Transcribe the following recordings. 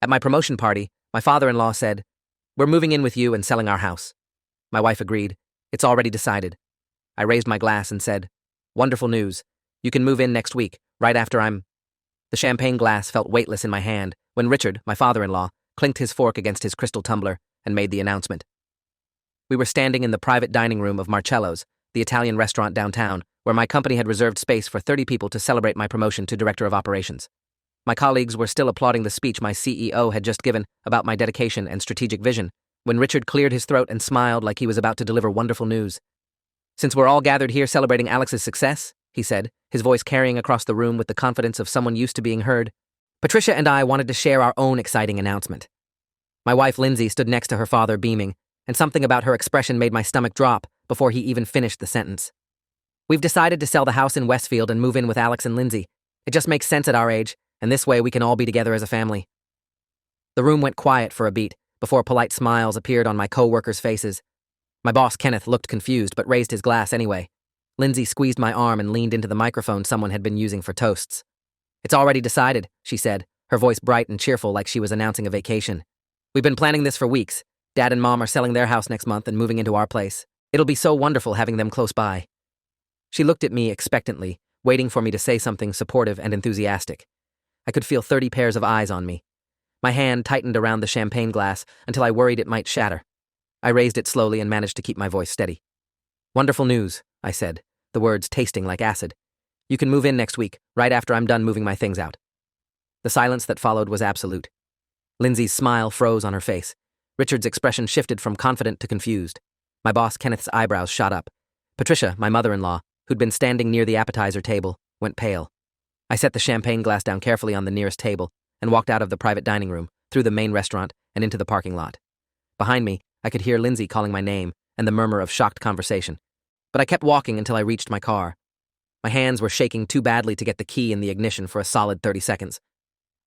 At my promotion party, my father-in-law said, "We're moving in with you and selling our house." My wife agreed. "It's already decided." I raised my glass and said, "Wonderful news. You can move in next week, right after I'm—" The champagne glass felt weightless in my hand when Richard, my father-in-law, clinked his fork against his crystal tumbler and made the announcement. We were standing in the private dining room of Marcello's, the Italian restaurant downtown, where my company had reserved space for 30 people to celebrate my promotion to Director of Operations. My colleagues were still applauding the speech my CEO had just given about my dedication and strategic vision, when Richard cleared his throat and smiled like he was about to deliver wonderful news. "Since we're all gathered here celebrating Alex's success," he said, his voice carrying across the room with the confidence of someone used to being heard, "Patricia and I wanted to share our own exciting announcement." My wife, Lindsay, stood next to her father, beaming, and something about her expression made my stomach drop before he even finished the sentence. "We've decided to sell the house in Westfield and move in with Alex and Lindsay. It just makes sense at our age, and this way we can all be together as a family." The room went quiet for a beat before polite smiles appeared on my co-workers' faces. My boss, Kenneth, looked confused but raised his glass anyway. Lindsay squeezed my arm and leaned into the microphone someone had been using for toasts. "It's already decided," she said, her voice bright and cheerful like she was announcing a vacation. "We've been planning this for weeks. Dad and Mom are selling their house next month and moving into our place. It'll be so wonderful having them close by." She looked at me expectantly, waiting for me to say something supportive and enthusiastic. I could feel 30 pairs of eyes on me. My hand tightened around the champagne glass until I worried it might shatter. I raised it slowly and managed to keep my voice steady. "Wonderful news," I said, the words tasting like acid. "You can move in next week, right after I'm done moving my things out." The silence that followed was absolute. Lindsay's smile froze on her face. Richard's expression shifted from confident to confused. My boss, Kenneth's eyebrows shot up. Patricia, my mother-in-law, who'd been standing near the appetizer table, went pale. I set the champagne glass down carefully on the nearest table and walked out of the private dining room, through the main restaurant, and into the parking lot. Behind me, I could hear Lindsay calling my name and the murmur of shocked conversation. But I kept walking until I reached my car. My hands were shaking too badly to get the key in the ignition for a solid 30 seconds.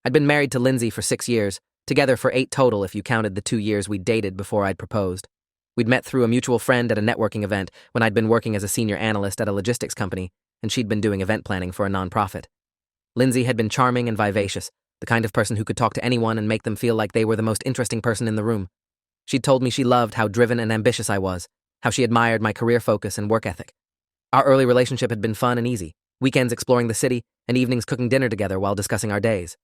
I'd been married to Lindsay for 6 years, together for 8 total if you counted the 2 years we'd dated before I'd proposed. We'd met through a mutual friend at a networking event when I'd been working as a senior analyst at a logistics company, and she'd been doing event planning for a nonprofit. Lindsay had been charming and vivacious, the kind of person who could talk to anyone and make them feel like they were the most interesting person in the room. She'd told me she loved how driven and ambitious I was, how she admired my career focus and work ethic. Our early relationship had been fun and easy, weekends exploring the city and evenings cooking dinner together while discussing our days.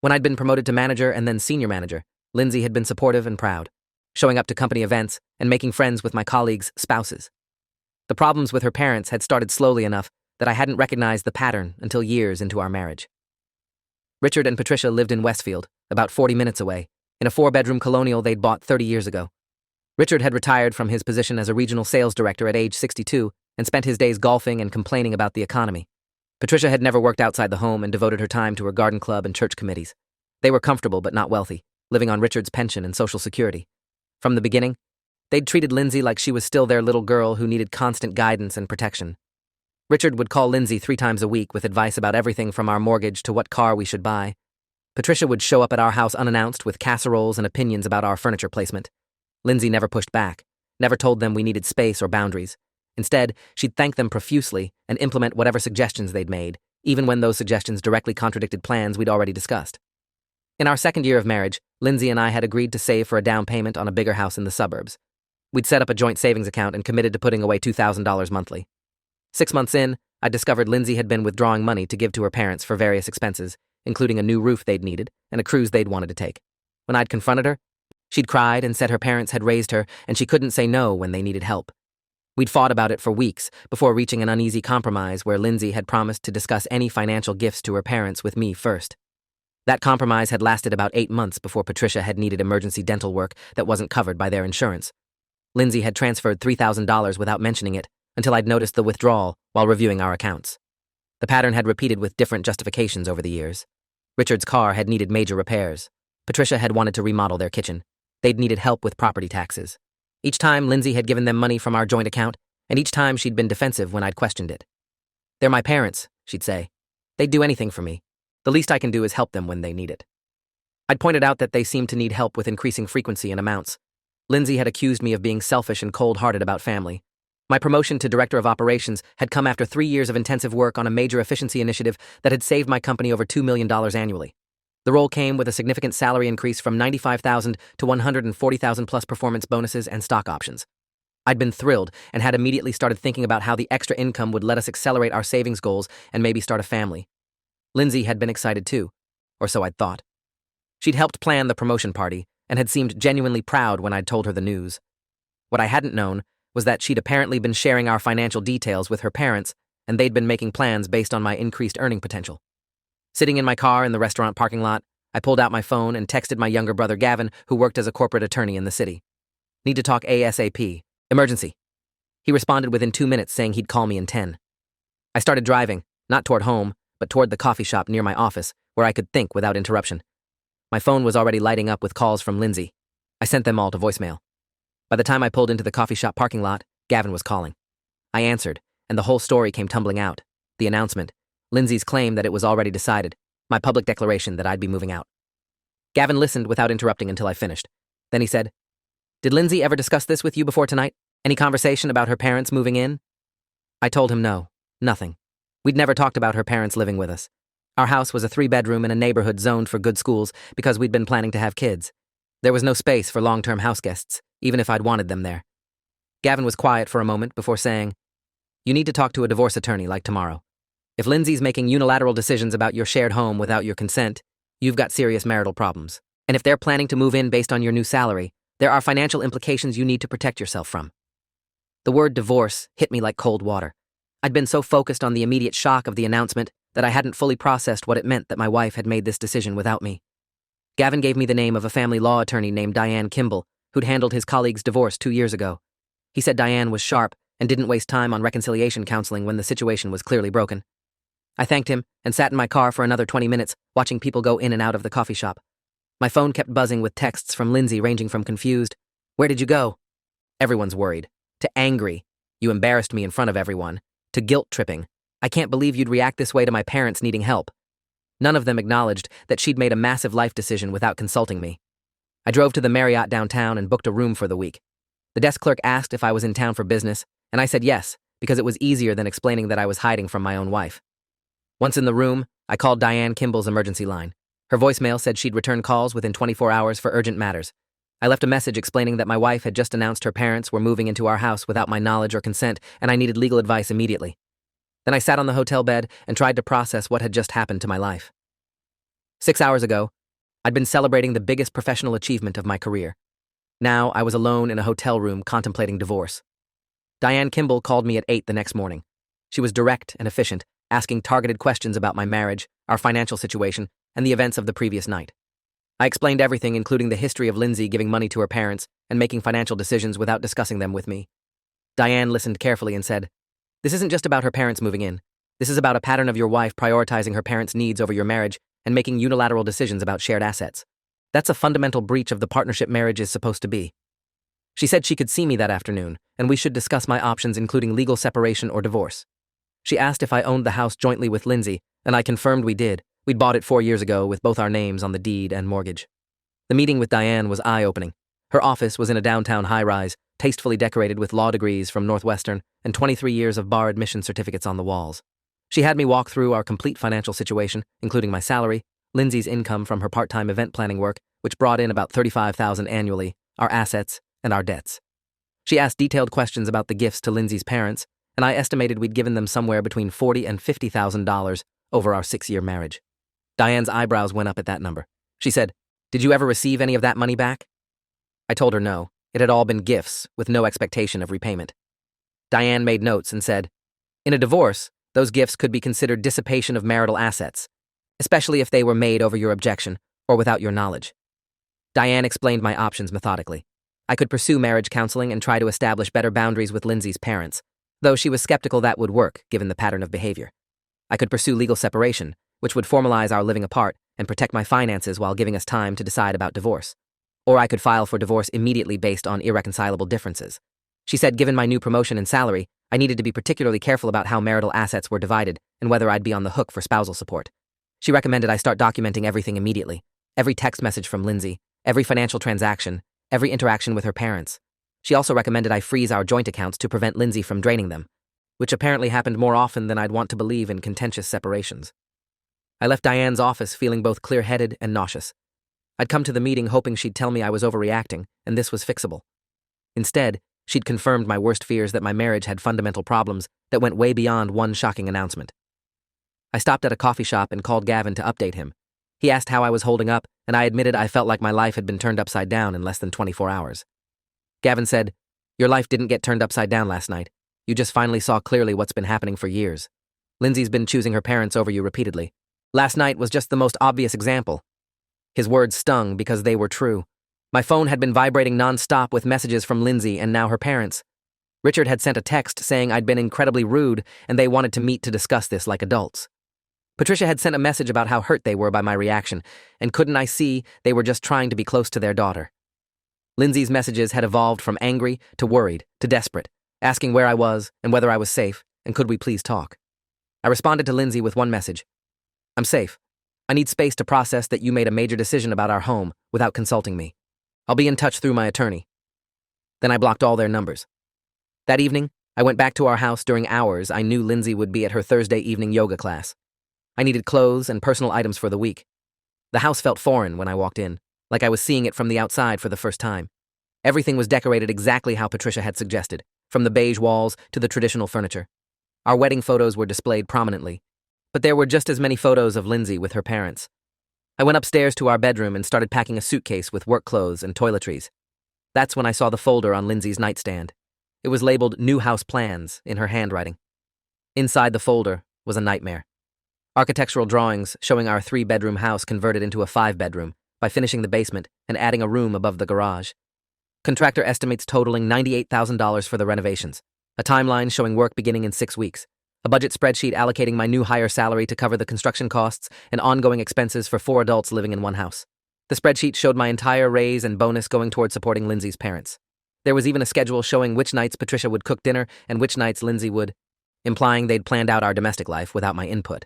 When I'd been promoted to manager and then senior manager, Lindsay had been supportive and proud, showing up to company events and making friends with my colleagues' spouses. The problems with her parents had started slowly enough that I hadn't recognized the pattern until years into our marriage. Richard and Patricia lived in Westfield, about 40 minutes away, in a 4-bedroom colonial they'd bought 30 years ago. Richard had retired from his position as a regional sales director at age 62 and spent his days golfing and complaining about the economy. Patricia had never worked outside the home and devoted her time to her garden club and church committees. They were comfortable but not wealthy, living on Richard's pension and Social Security. From the beginning, they'd treated Lindsay like she was still their little girl who needed constant guidance and protection. Richard would call Lindsay 3 times a week with advice about everything from our mortgage to what car we should buy. Patricia would show up at our house unannounced with casseroles and opinions about our furniture placement. Lindsay never pushed back, never told them we needed space or boundaries. Instead, she'd thank them profusely and implement whatever suggestions they'd made, even when those suggestions directly contradicted plans we'd already discussed. In our 2nd year of marriage, Lindsay and I had agreed to save for a down payment on a bigger house in the suburbs. We'd set up a joint savings account and committed to putting away $2,000 monthly. 6 months in, I discovered Lindsay had been withdrawing money to give to her parents for various expenses, including a new roof they'd needed and a cruise they'd wanted to take. When I'd confronted her, she'd cried and said her parents had raised her and she couldn't say no when they needed help. We'd fought about it for weeks before reaching an uneasy compromise where Lindsay had promised to discuss any financial gifts to her parents with me first. That compromise had lasted about 8 months before Patricia had needed emergency dental work that wasn't covered by their insurance. Lindsay had transferred $3,000 without mentioning it until I'd noticed the withdrawal while reviewing our accounts. The pattern had repeated with different justifications over the years. Richard's car had needed major repairs. Patricia had wanted to remodel their kitchen. They'd needed help with property taxes. Each time, Lindsay had given them money from our joint account, and each time she'd been defensive when I'd questioned it. "They're my parents," she'd say. "They'd do anything for me. The least I can do is help them when they need it." I'd pointed out that they seemed to need help with increasing frequency and amounts. Lindsay had accused me of being selfish and cold-hearted about family. My promotion to Director of Operations had come after 3 years of intensive work on a major efficiency initiative that had saved my company over $2 million annually. The role came with a significant salary increase from $95,000 to $140,000 plus performance bonuses and stock options. I'd been thrilled and had immediately started thinking about how the extra income would let us accelerate our savings goals and maybe start a family. Lindsay had been excited too, or so I'd thought. She'd helped plan the promotion party and had seemed genuinely proud when I'd told her the news. What I hadn't known was that she'd apparently been sharing our financial details with her parents, and they'd been making plans based on my increased earning potential. Sitting in my car in the restaurant parking lot, I pulled out my phone and texted my younger brother Gavin, who worked as a corporate attorney in the city. "Need to talk ASAP. Emergency." He responded within 2 minutes saying he'd call me in 10. I started driving, not toward home, but toward the coffee shop near my office, where I could think without interruption. My phone was already lighting up with calls from Lindsay. I sent them all to voicemail. By the time I pulled into the coffee shop parking lot, Gavin was calling. I answered, and the whole story came tumbling out. The announcement, Lindsay's claim that it was already decided, my public declaration that I'd be moving out. Gavin listened without interrupting until I finished. Then he said, "Did Lindsay ever discuss this with you before tonight? Any conversation about her parents moving in?" I told him no, nothing. We'd never talked about her parents living with us. Our house was a 3-bedroom in a neighborhood zoned for good schools because we'd been planning to have kids. There was no space for long-term house guests, even if I'd wanted them there. Gavin was quiet for a moment before saying, "You need to talk to a divorce attorney like tomorrow. If Lindsay's making unilateral decisions about your shared home without your consent, you've got serious marital problems. And if they're planning to move in based on your new salary, there are financial implications you need to protect yourself from." The word divorce hit me like cold water. I'd been so focused on the immediate shock of the announcement that I hadn't fully processed what it meant that my wife had made this decision without me. Gavin gave me the name of a family law attorney named Diane Kimball, who'd handled his colleague's divorce 2 years ago. He said Diane was sharp and didn't waste time on reconciliation counseling when the situation was clearly broken. I thanked him and sat in my car for another 20 minutes, watching people go in and out of the coffee shop. My phone kept buzzing with texts from Lindsay ranging from confused, "Where did you go?" Everyone's worried, to angry, "You embarrassed me in front of everyone," to guilt-tripping, "I can't believe you'd react this way to my parents needing help." None of them acknowledged that she'd made a massive life decision without consulting me. I drove to the Marriott downtown and booked a room for the week. The desk clerk asked if I was in town for business, and I said yes, because it was easier than explaining that I was hiding from my own wife. Once in the room, I called Diane Kimball's emergency line. Her voicemail said she'd return calls within 24 hours for urgent matters. I left a message explaining that my wife had just announced her parents were moving into our house without my knowledge or consent, and I needed legal advice immediately. Then I sat on the hotel bed and tried to process what had just happened to my life. 6 hours ago, I'd been celebrating the biggest professional achievement of my career. Now I was alone in a hotel room contemplating divorce. Diane Kimball called me at 8 the next morning. She was direct and efficient, asking targeted questions about my marriage, our financial situation, and the events of the previous night. I explained everything, including the history of Lindsay giving money to her parents and making financial decisions without discussing them with me. Diane listened carefully and said, "This isn't just about her parents moving in. This is about a pattern of your wife prioritizing her parents' needs over your marriage and making unilateral decisions about shared assets. That's a fundamental breach of the partnership marriage is supposed to be." She said she could see me that afternoon, and we should discuss my options, including legal separation or divorce. She asked if I owned the house jointly with Lindsay, and I confirmed we did. We'd bought it 4 years ago with both our names on the deed and mortgage. The meeting with Diane was eye-opening. Her office was in a downtown high-rise, tastefully decorated with law degrees from Northwestern and 23 years of bar admission certificates on the walls. She had me walk through our complete financial situation, including my salary, Lindsay's income from her part-time event planning work, which brought in about $35,000 annually, our assets, and our debts. She asked detailed questions about the gifts to Lindsay's parents, and I estimated we'd given them somewhere between $40,000 and $50,000 over our 6-year marriage. Diane's eyebrows went up at that number. She said, "Did you ever receive any of that money back?" I told her no. It had all been gifts, with no expectation of repayment. Diane made notes and said, "In a divorce, those gifts could be considered dissipation of marital assets, especially if they were made over your objection or without your knowledge." Diane explained my options methodically. I could pursue marriage counseling and try to establish better boundaries with Lindsay's parents, though she was skeptical that would work given the pattern of behavior. I could pursue legal separation, which would formalize our living apart and protect my finances while giving us time to decide about divorce. Or I could file for divorce immediately based on irreconcilable differences. She said given my new promotion and salary, I needed to be particularly careful about how marital assets were divided and whether I'd be on the hook for spousal support. She recommended I start documenting everything immediately, every text message from Lindsay, every financial transaction, every interaction with her parents. She also recommended I freeze our joint accounts to prevent Lindsay from draining them, which apparently happened more often than I'd want to believe in contentious separations. I left Diane's office feeling both clear-headed and nauseous. I'd come to the meeting hoping she'd tell me I was overreacting, and this was fixable. Instead, she'd confirmed my worst fears that my marriage had fundamental problems that went way beyond one shocking announcement. I stopped at a coffee shop and called Gavin to update him. He asked how I was holding up, and I admitted I felt like my life had been turned upside down in less than 24 hours. Gavin said, "Your life didn't get turned upside down last night. You just finally saw clearly what's been happening for years. Lindsay's been choosing her parents over you repeatedly. Last night was just the most obvious example." His words stung because they were true. My phone had been vibrating non-stop with messages from Lindsay and now her parents. Richard had sent a text saying I'd been incredibly rude and they wanted to meet to discuss this like adults. Patricia had sent a message about how hurt they were by my reaction, and couldn't I see they were just trying to be close to their daughter. Lindsay's messages had evolved from angry to worried to desperate, asking where I was and whether I was safe and could we please talk. I responded to Lindsay with one message. "I'm safe. I need space to process that you made a major decision about our home without consulting me. I'll be in touch through my attorney." Then I blocked all their numbers. That evening, I went back to our house during hours I knew Lindsay would be at her Thursday evening yoga class. I needed clothes and personal items for the week. The house felt foreign when I walked in, like I was seeing it from the outside for the first time. Everything was decorated exactly how Patricia had suggested, from the beige walls to the traditional furniture. Our wedding photos were displayed prominently, but there were just as many photos of Lindsay with her parents. I went upstairs to our bedroom and started packing a suitcase with work clothes and toiletries. That's when I saw the folder on Lindsay's nightstand. It was labeled New House Plans in her handwriting. Inside the folder was a nightmare. Architectural drawings showing our 3-bedroom house converted into a 5-bedroom by finishing the basement and adding a room above the garage. Contractor estimates totaling $98,000 for the renovations. A timeline showing work beginning in 6 weeks. A budget spreadsheet allocating my new hire salary to cover the construction costs and ongoing expenses for 4 adults living in one house. The spreadsheet showed my entire raise and bonus going toward supporting Lindsay's parents. There was even a schedule showing which nights Patricia would cook dinner and which nights Lindsay would, implying they'd planned out our domestic life without my input.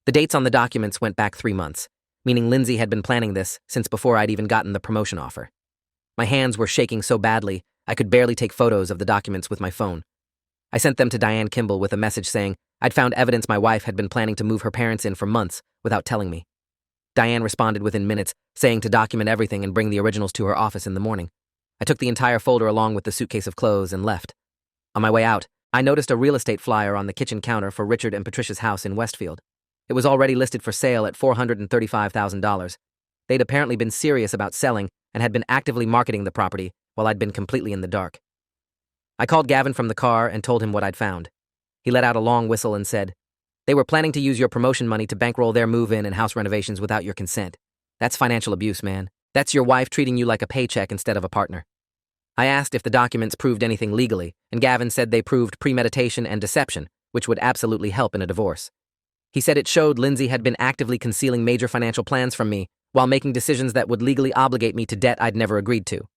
The dates on the documents went back 3 months, meaning Lindsay had been planning this since before I'd even gotten the promotion offer. My hands were shaking so badly I could barely take photos of the documents with my phone. I sent them to Diane Kimball with a message saying I'd found evidence my wife had been planning to move her parents in for months without telling me. Diane responded within minutes, saying to document everything and bring the originals to her office in the morning. I took the entire folder along with the suitcase of clothes and left. On my way out, I noticed a real estate flyer on the kitchen counter for Richard and Patricia's house in Westfield. It was already listed for sale at $435,000. They'd apparently been serious about selling and had been actively marketing the property while I'd been completely in the dark. I called Gavin from the car and told him what I'd found. He let out a long whistle and said, "They were planning to use your promotion money to bankroll their move-in and house renovations without your consent. That's financial abuse, man. That's your wife treating you like a paycheck instead of a partner." I asked if the documents proved anything legally, and Gavin said they proved premeditation and deception, which would absolutely help in a divorce. He said it showed Lindsay had been actively concealing major financial plans from me while making decisions that would legally obligate me to debt I'd never agreed to.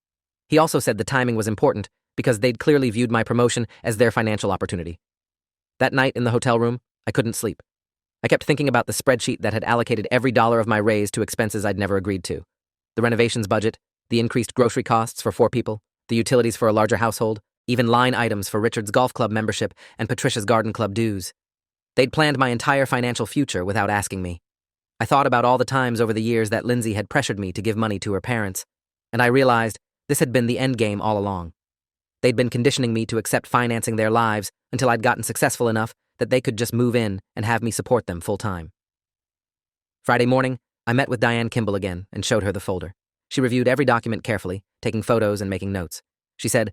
He also said the timing was important because they'd clearly viewed my promotion as their financial opportunity. That night in the hotel room, I couldn't sleep. I kept thinking about the spreadsheet that had allocated every dollar of my raise to expenses I'd never agreed to. The renovations budget, the increased grocery costs for 4 people, the utilities for a larger household, even line items for Richard's golf club membership and Patricia's garden club dues. They'd planned my entire financial future without asking me. I thought about all the times over the years that Lindsay had pressured me to give money to her parents, and I realized this had been the end game all along. They'd been conditioning me to accept financing their lives until I'd gotten successful enough that they could just move in and have me support them full-time. Friday morning, I met with Diane Kimball again and showed her the folder. She reviewed every document carefully, taking photos and making notes. She said,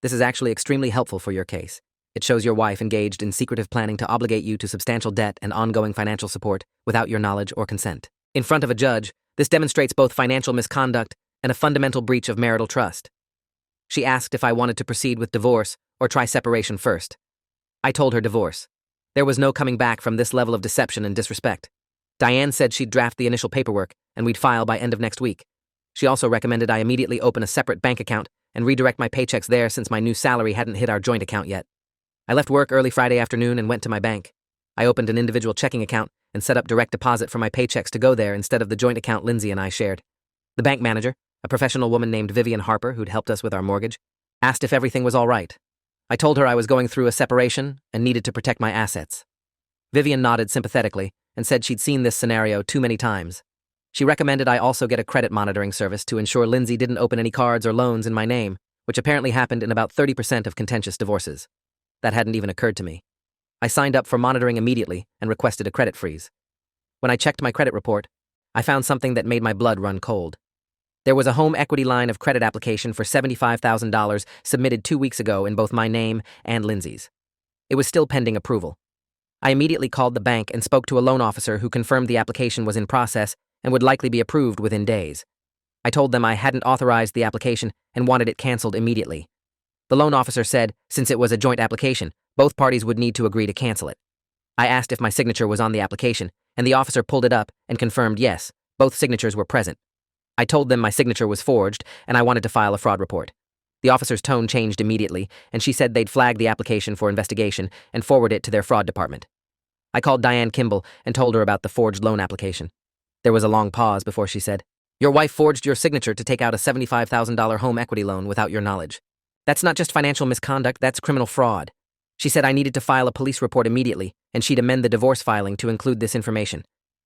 "This is actually extremely helpful for your case. It shows your wife engaged in secretive planning to obligate you to substantial debt and ongoing financial support without your knowledge or consent. In front of a judge, this demonstrates both financial misconduct and a fundamental breach of marital trust." She asked if I wanted to proceed with divorce or try separation first. I told her divorce. There was no coming back from this level of deception and disrespect. Diane said she'd draft the initial paperwork and we'd file by end of next week. She also recommended I immediately open a separate bank account and redirect my paychecks there since my new salary hadn't hit our joint account yet. I left work early Friday afternoon and went to my bank. I opened an individual checking account and set up direct deposit for my paychecks to go there instead of the joint account Lindsay and I shared. The bank manager, a professional woman named Vivian Harper who'd helped us with our mortgage, asked if everything was all right. I told her I was going through a separation and needed to protect my assets. Vivian nodded sympathetically and said she'd seen this scenario too many times. She recommended I also get a credit monitoring service to ensure Lindsay didn't open any cards or loans in my name, which apparently happened in about 30% of contentious divorces. That hadn't even occurred to me. I signed up for monitoring immediately and requested a credit freeze. When I checked my credit report, I found something that made my blood run cold. There was a home equity line of credit application for $75,000 submitted 2 weeks ago in both my name and Lindsay's. It was still pending approval. I immediately called the bank and spoke to a loan officer who confirmed the application was in process and would likely be approved within days. I told them I hadn't authorized the application and wanted it canceled immediately. The loan officer said, since it was a joint application, both parties would need to agree to cancel it. I asked if my signature was on the application, and the officer pulled it up and confirmed yes, both signatures were present. I told them my signature was forged and I wanted to file a fraud report. The officer's tone changed immediately, and she said they'd flag the application for investigation and forward it to their fraud department. I called Diane Kimball and told her about the forged loan application. There was a long pause before she said, "Your wife forged your signature to take out a $75,000 home equity loan without your knowledge. That's not just financial misconduct, that's criminal fraud." She said I needed to file a police report immediately, and she'd amend the divorce filing to include this information.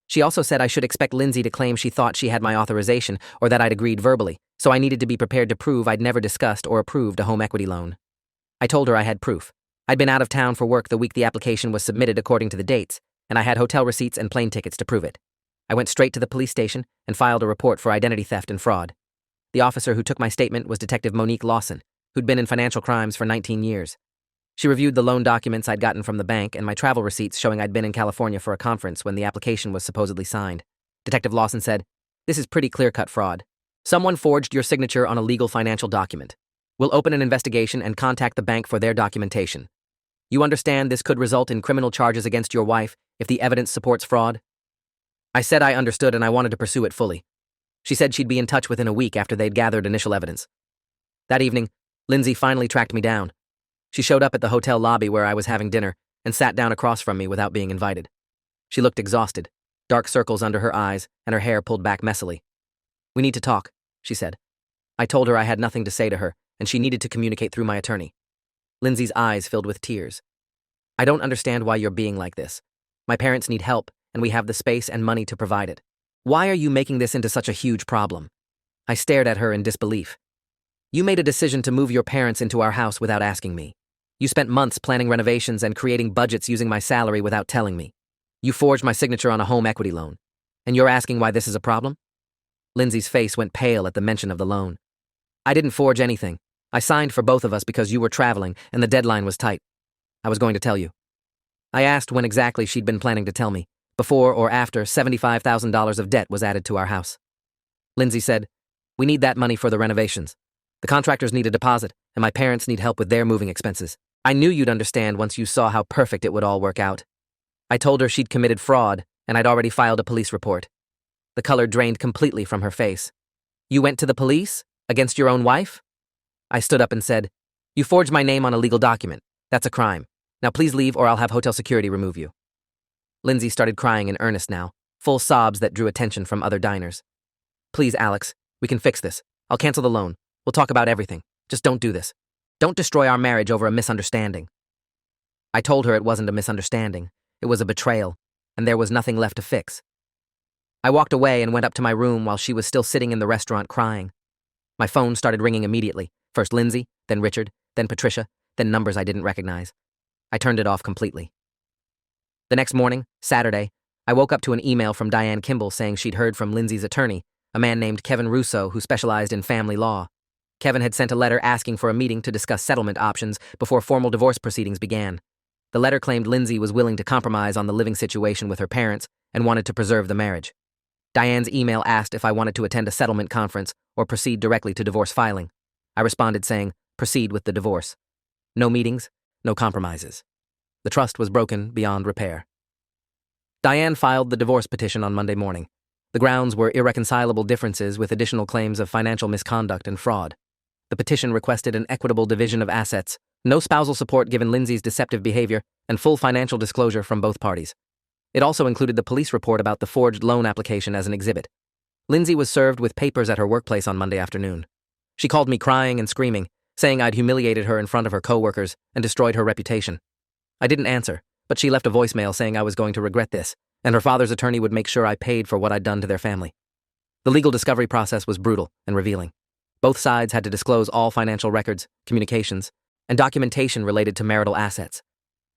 She also said I should expect Lindsay to claim she thought she had my authorization or that I'd agreed verbally, so I needed to be prepared to prove I'd never discussed or approved a home equity loan. I told her I had proof. I'd been out of town for work the week the application was submitted according to the dates, and I had hotel receipts and plane tickets to prove it. I went straight to the police station and filed a report for identity theft and fraud. The officer who took my statement was Detective Monique Lawson, who'd been in financial crimes for 19 years. She reviewed the loan documents I'd gotten from the bank and my travel receipts showing I'd been in California for a conference when the application was supposedly signed. Detective Lawson said, "This is pretty clear-cut fraud. Someone forged your signature on a legal financial document. We'll open an investigation and contact the bank for their documentation. You understand this could result in criminal charges against your wife if the evidence supports fraud?" I said I understood and I wanted to pursue it fully. She said she'd be in touch within a week after they'd gathered initial evidence. That evening, Lindsay finally tracked me down. She showed up at the hotel lobby where I was having dinner and sat down across from me without being invited. She looked exhausted, dark circles under her eyes and her hair pulled back messily. "We need to talk," she said. I told her I had nothing to say to her and she needed to communicate through my attorney. Lindsay's eyes filled with tears. "I don't understand why you're being like this. My parents need help and we have the space and money to provide it. Why are you making this into such a huge problem?" I stared at her in disbelief. "You made a decision to move your parents into our house without asking me. You spent months planning renovations and creating budgets using my salary without telling me. You forged my signature on a home equity loan. And you're asking why this is a problem?" Lindsay's face went pale at the mention of the loan. "I didn't forge anything. I signed for both of us because you were traveling and the deadline was tight. I was going to tell you." I asked when exactly she'd been planning to tell me, before or after $75,000 of debt was added to our house. Lindsay said, "We need that money for the renovations. The contractors need a deposit, and my parents need help with their moving expenses. I knew you'd understand once you saw how perfect it would all work out." I told her she'd committed fraud, and I'd already filed a police report. The color drained completely from her face. "You went to the police? Against your own wife?" I stood up and said, "You forged my name on a legal document. That's a crime. Now please leave or I'll have hotel security remove you." Lindsay started crying in earnest now, full sobs that drew attention from other diners. "Please, Alex, we can fix this. I'll cancel the loan. We'll talk about everything. Just don't do this. Don't destroy our marriage over a misunderstanding." I told her it wasn't a misunderstanding. It was a betrayal, and there was nothing left to fix. I walked away and went up to my room while she was still sitting in the restaurant crying. My phone started ringing immediately. First Lindsay, then Richard, then Patricia, then numbers I didn't recognize. I turned it off completely. The next morning, Saturday, I woke up to an email from Diane Kimball saying she'd heard from Lindsay's attorney, a man named Kevin Russo who specialized in family law. Kevin had sent a letter asking for a meeting to discuss settlement options before formal divorce proceedings began. The letter claimed Lindsay was willing to compromise on the living situation with her parents and wanted to preserve the marriage. Diane's email asked if I wanted to attend a settlement conference or proceed directly to divorce filing. I responded saying, proceed with the divorce. No meetings, no compromises. The trust was broken beyond repair. Diane filed the divorce petition on Monday morning. The grounds were irreconcilable differences with additional claims of financial misconduct and fraud. The petition requested an equitable division of assets, no spousal support given Lindsay's deceptive behavior, and full financial disclosure from both parties. It also included the police report about the forged loan application as an exhibit. Lindsay was served with papers at her workplace on Monday afternoon. She called me crying and screaming, saying I'd humiliated her in front of her coworkers and destroyed her reputation. I didn't answer, but she left a voicemail saying I was going to regret this, and her father's attorney would make sure I paid for what I'd done to their family. The legal discovery process was brutal and revealing. Both sides had to disclose all financial records, communications, and documentation related to marital assets.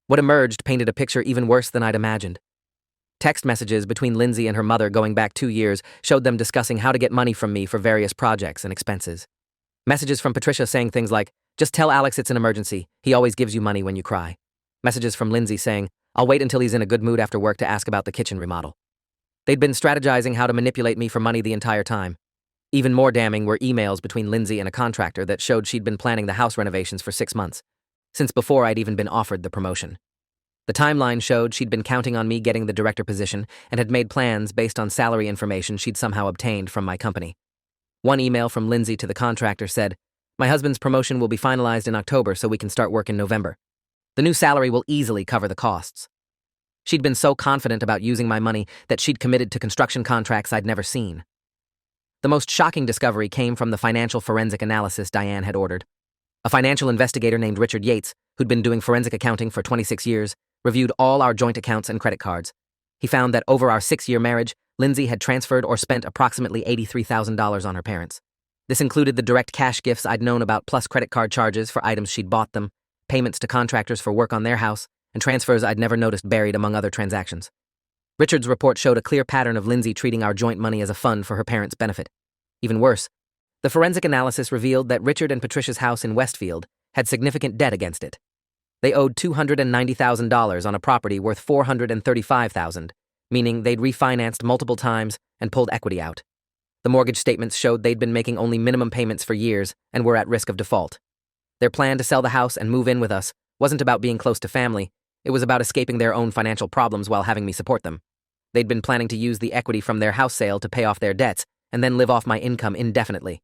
What emerged painted a picture even worse than I'd imagined. Text messages between Lindsay and her mother going back 2 years showed them discussing how to get money from me for various projects and expenses. Messages from Patricia saying things like, "Just tell Alex it's an emergency. He always gives you money when you cry." Messages from Lindsay saying, "I'll wait until he's in a good mood after work to ask about the kitchen remodel." They'd been strategizing how to manipulate me for money the entire time. Even more damning were emails between Lindsay and a contractor that showed she'd been planning the house renovations for 6 months, since before I'd even been offered the promotion. The timeline showed she'd been counting on me getting the director position and had made plans based on salary information she'd somehow obtained from my company. One email from Lindsay to the contractor said, "My husband's promotion will be finalized in October so we can start work in November. The new salary will easily cover the costs." She'd been so confident about using my money that she'd committed to construction contracts I'd never seen. The most shocking discovery came from the financial forensic analysis Diane had ordered. A financial investigator named Richard Yates, who'd been doing forensic accounting for 26 years, reviewed all our joint accounts and credit cards. He found that over our 6-year marriage, Lindsay had transferred or spent approximately $83,000 on her parents. This included the direct cash gifts I'd known about plus credit card charges for items she'd bought them, payments to contractors for work on their house, and transfers I'd never noticed buried among other transactions. Richard's report showed a clear pattern of Lindsay treating our joint money as a fund for her parents' benefit. Even worse, the forensic analysis revealed that Richard and Patricia's house in Westfield had significant debt against it. They owed $290,000 on a property worth $435,000, meaning they'd refinanced multiple times and pulled equity out. The mortgage statements showed they'd been making only minimum payments for years and were at risk of default. Their plan to sell the house and move in with us wasn't about being close to family, it was about escaping their own financial problems while having me support them. They'd been planning to use the equity from their house sale to pay off their debts and then live off my income indefinitely.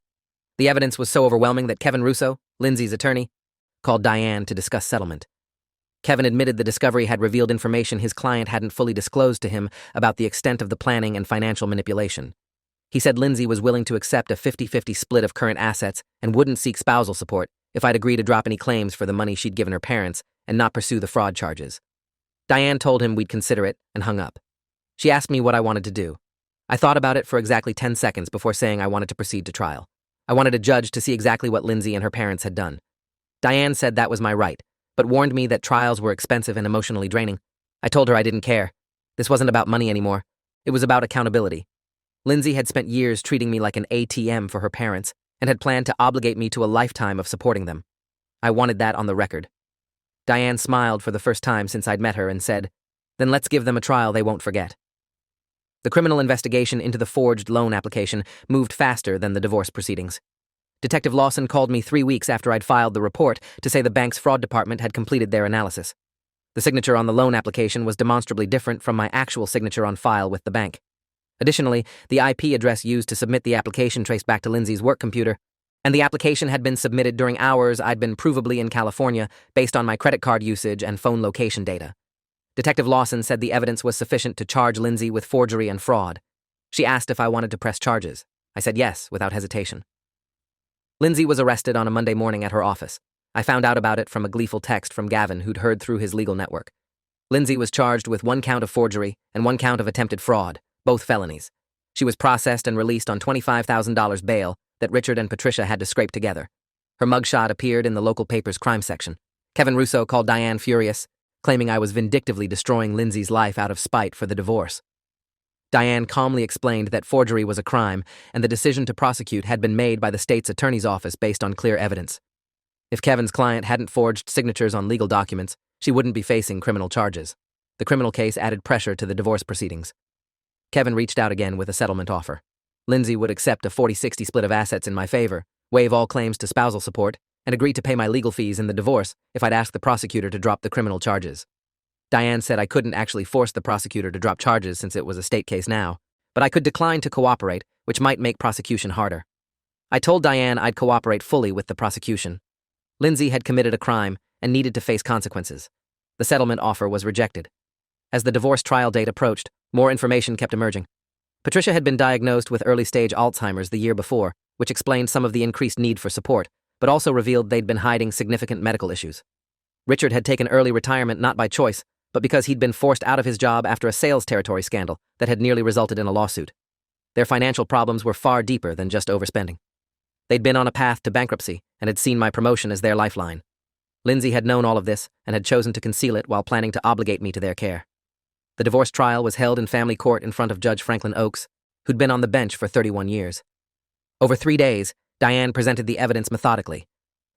The evidence was so overwhelming that Kevin Russo, Lindsay's attorney, called Diane to discuss settlement. Kevin admitted the discovery had revealed information his client hadn't fully disclosed to him about the extent of the planning and financial manipulation. He said Lindsay was willing to accept a 50-50 split of current assets and wouldn't seek spousal support if I'd agree to drop any claims for the money she'd given her parents and not pursue the fraud charges. Diane told him we'd consider it and hung up. She asked me what I wanted to do. I thought about it for exactly 10 seconds before saying I wanted to proceed to trial. I wanted a judge to see exactly what Lindsay and her parents had done. Diane said that was my right, but warned me that trials were expensive and emotionally draining. I told her I didn't care. This wasn't about money anymore. It was about accountability. Lindsay had spent years treating me like an ATM for her parents and had planned to obligate me to a lifetime of supporting them. I wanted that on the record. Diane smiled for the first time since I'd met her and said, "Then let's give them a trial they won't forget." The criminal investigation into the forged loan application moved faster than the divorce proceedings. Detective Lawson called me 3 weeks after I'd filed the report to say the bank's fraud department had completed their analysis. The signature on the loan application was demonstrably different from my actual signature on file with the bank. Additionally, the IP address used to submit the application traced back to Lindsay's work computer, and the application had been submitted during hours I'd been provably in California based on my credit card usage and phone location data. Detective Lawson said the evidence was sufficient to charge Lindsay with forgery and fraud. She asked if I wanted to press charges. I said yes, without hesitation. Lindsay was arrested on a Monday morning at her office. I found out about it from a gleeful text from Gavin, who'd heard through his legal network. Lindsay was charged with 1 count of forgery and 1 count of attempted fraud, both felonies. She was processed and released on $25,000 bail that Richard and Patricia had to scrape together. Her mugshot appeared in the local paper's crime section. Kevin Russo called Diane furious, claiming I was vindictively destroying Lindsay's life out of spite for the divorce. Diane calmly explained that forgery was a crime and the decision to prosecute had been made by the state's attorney's office based on clear evidence. If Kevin's client hadn't forged signatures on legal documents, she wouldn't be facing criminal charges. The criminal case added pressure to the divorce proceedings. Kevin reached out again with a settlement offer. Lindsay would accept a 40-60 split of assets in my favor, waive all claims to spousal support, and agree to pay my legal fees in the divorce if I'd ask the prosecutor to drop the criminal charges. Diane said I couldn't actually force the prosecutor to drop charges since it was a state case now, but I could decline to cooperate, which might make prosecution harder. I told Diane I'd cooperate fully with the prosecution. Lindsay had committed a crime and needed to face consequences. The settlement offer was rejected. As the divorce trial date approached, more information kept emerging. Patricia had been diagnosed with early-stage Alzheimer's the year before, which explained some of the increased need for support, but also revealed they'd been hiding significant medical issues. Richard had taken early retirement not by choice, but because he'd been forced out of his job after a sales territory scandal that had nearly resulted in a lawsuit. Their financial problems were far deeper than just overspending. They'd been on a path to bankruptcy and had seen my promotion as their lifeline. Lindsay had known all of this and had chosen to conceal it while planning to obligate me to their care. The divorce trial was held in family court in front of Judge Franklin Oakes, who'd been on the bench for 31 years. Over 3 days, Diane presented the evidence methodically.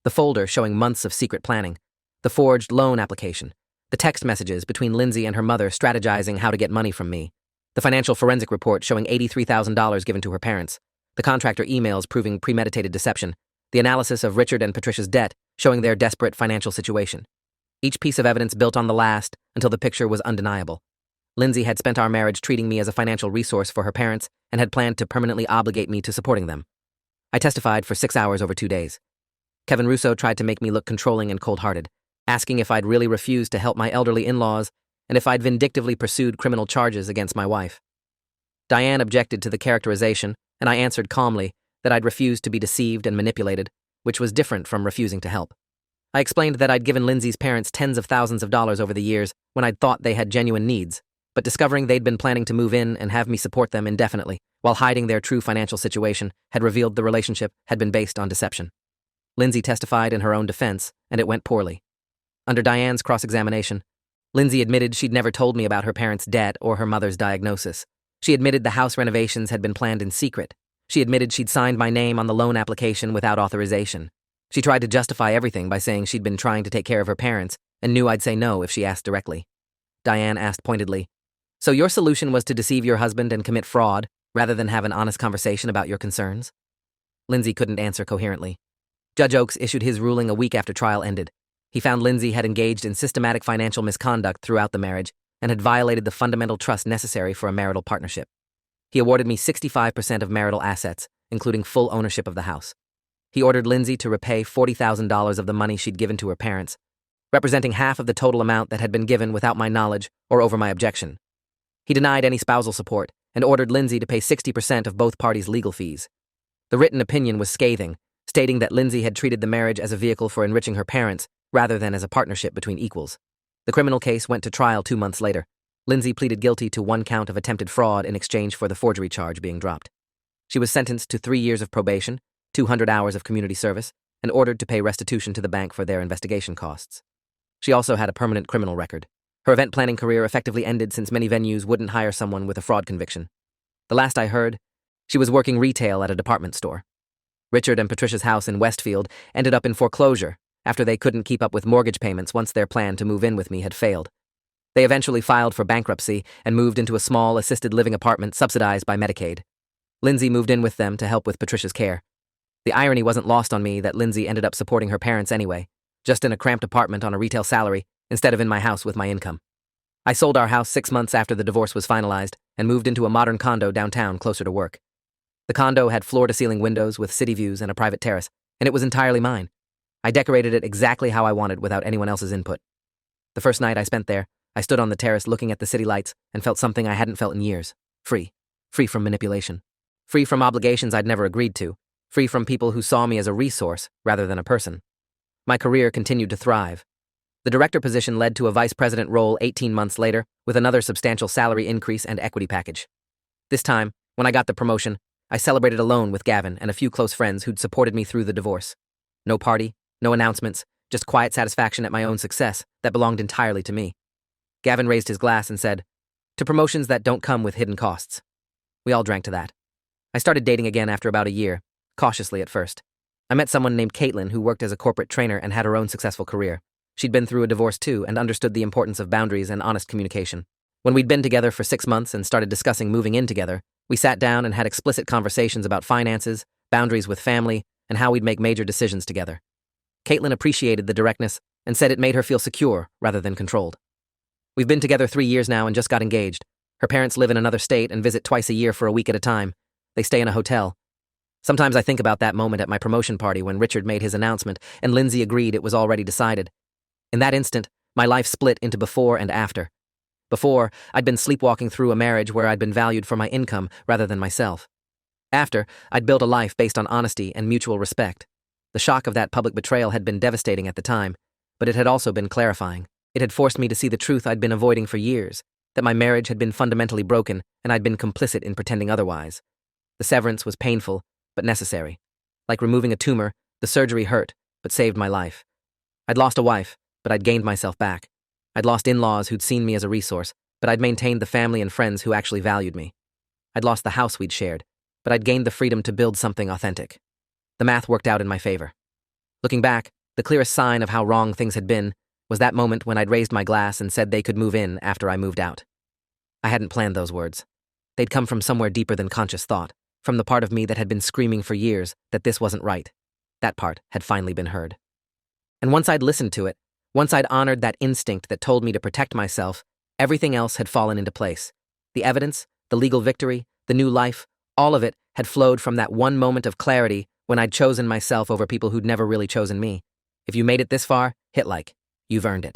The folder showing months of secret planning, the forged loan application, the text messages between Lindsay and her mother strategizing how to get money from me, the financial forensic report showing $83,000 given to her parents, the contractor emails proving premeditated deception, the analysis of Richard and Patricia's debt showing their desperate financial situation. Each piece of evidence built on the last until the picture was undeniable. Lindsay had spent our marriage treating me as a financial resource for her parents and had planned to permanently obligate me to supporting them. I testified for 6 hours over 2 days. Kevin Russo tried to make me look controlling and cold-hearted, asking if I'd really refused to help my elderly in-laws and if I'd vindictively pursued criminal charges against my wife. Diane objected to the characterization, and I answered calmly that I'd refused to be deceived and manipulated, which was different from refusing to help. I explained that I'd given Lindsay's parents tens of thousands of dollars over the years when I'd thought they had genuine needs, but discovering they'd been planning to move in and have me support them indefinitely while hiding their true financial situation had revealed the relationship had been based on deception. Lindsay testified in her own defense, and it went poorly. Under Diane's cross-examination, Lindsay admitted she'd never told me about her parents' debt or her mother's diagnosis. She admitted the house renovations had been planned in secret. She admitted she'd signed my name on the loan application without authorization. She tried to justify everything by saying she'd been trying to take care of her parents and knew I'd say no if she asked directly. Diane asked pointedly, "So your solution was to deceive your husband and commit fraud rather than have an honest conversation about your concerns?" Lindsay couldn't answer coherently. Judge Oakes issued his ruling a week after trial ended. He found Lindsay had engaged in systematic financial misconduct throughout the marriage and had violated the fundamental trust necessary for a marital partnership. He awarded me 65% of marital assets, including full ownership of the house. He ordered Lindsay to repay $40,000 of the money she'd given to her parents, representing half of the total amount that had been given without my knowledge or over my objection. He denied any spousal support and ordered Lindsay to pay 60% of both parties' legal fees. The written opinion was scathing, stating that Lindsay had treated the marriage as a vehicle for enriching her parents rather than as a partnership between equals. The criminal case went to trial 2 months later. Lindsay pleaded guilty to 1 count of attempted fraud in exchange for the forgery charge being dropped. She was sentenced to 3 years of probation, 200 hours of community service, and ordered to pay restitution to the bank for their investigation costs. She also had a permanent criminal record. Her event planning career effectively ended since many venues wouldn't hire someone with a fraud conviction. The last I heard, she was working retail at a department store. Richard and Patricia's house in Westfield ended up in foreclosure after they couldn't keep up with mortgage payments once their plan to move in with me had failed. They eventually filed for bankruptcy and moved into a small assisted living apartment subsidized by Medicaid. Lindsay moved in with them to help with Patricia's care. The irony wasn't lost on me that Lindsay ended up supporting her parents anyway, just in a cramped apartment on a retail salary instead of in my house with my income. I sold our house 6 months after the divorce was finalized and moved into a modern condo downtown closer to work. The condo had floor-to-ceiling windows with city views and a private terrace, and it was entirely mine. I decorated it exactly how I wanted without anyone else's input. The first night I spent there, I stood on the terrace looking at the city lights and felt something I hadn't felt in years. Free. Free from manipulation. Free from obligations I'd never agreed to. Free from people who saw me as a resource rather than a person. My career continued to thrive. The director position led to a vice president role 18 months later with another substantial salary increase and equity package. This time, when I got the promotion, I celebrated alone with Gavin and a few close friends who'd supported me through the divorce. No party, no announcements, just quiet satisfaction at my own success that belonged entirely to me. Gavin raised his glass and said, "To promotions that don't come with hidden costs." We all drank to that. I started dating again after about a year, cautiously at first. I met someone named Caitlin who worked as a corporate trainer and had her own successful career. She'd been through a divorce too and understood the importance of boundaries and honest communication. When we'd been together for 6 months and started discussing moving in together, we sat down and had explicit conversations about finances, boundaries with family, and how we'd make major decisions together. Caitlin appreciated the directness and said it made her feel secure rather than controlled. We've been together 3 years now and just got engaged. Her parents live in another state and visit twice a year for a week at a time. They stay in a hotel. Sometimes I think about that moment at my promotion party when Richard made his announcement and Lindsay agreed it was already decided. In that instant, my life split into before and after. Before, I'd been sleepwalking through a marriage where I'd been valued for my income rather than myself. After, I'd built a life based on honesty and mutual respect. The shock of that public betrayal had been devastating at the time, but it had also been clarifying. It had forced me to see the truth I'd been avoiding for years, that my marriage had been fundamentally broken and I'd been complicit in pretending otherwise. The severance was painful, but necessary. Like removing a tumor, the surgery hurt, but saved my life. I'd lost a wife, but I'd gained myself back. I'd lost in-laws who'd seen me as a resource, but I'd maintained the family and friends who actually valued me. I'd lost the house we'd shared, but I'd gained the freedom to build something authentic. The math worked out in my favor. Looking back, the clearest sign of how wrong things had been was that moment when I'd raised my glass and said they could move in after I moved out. I hadn't planned those words. They'd come from somewhere deeper than conscious thought, from the part of me that had been screaming for years that this wasn't right. That part had finally been heard. And once I'd listened to it, once I'd honored that instinct that told me to protect myself, everything else had fallen into place. The evidence, the legal victory, the new life, all of it had flowed from that one moment of clarity when I'd chosen myself over people who'd never really chosen me. If you made it this far, hit like. You've earned it.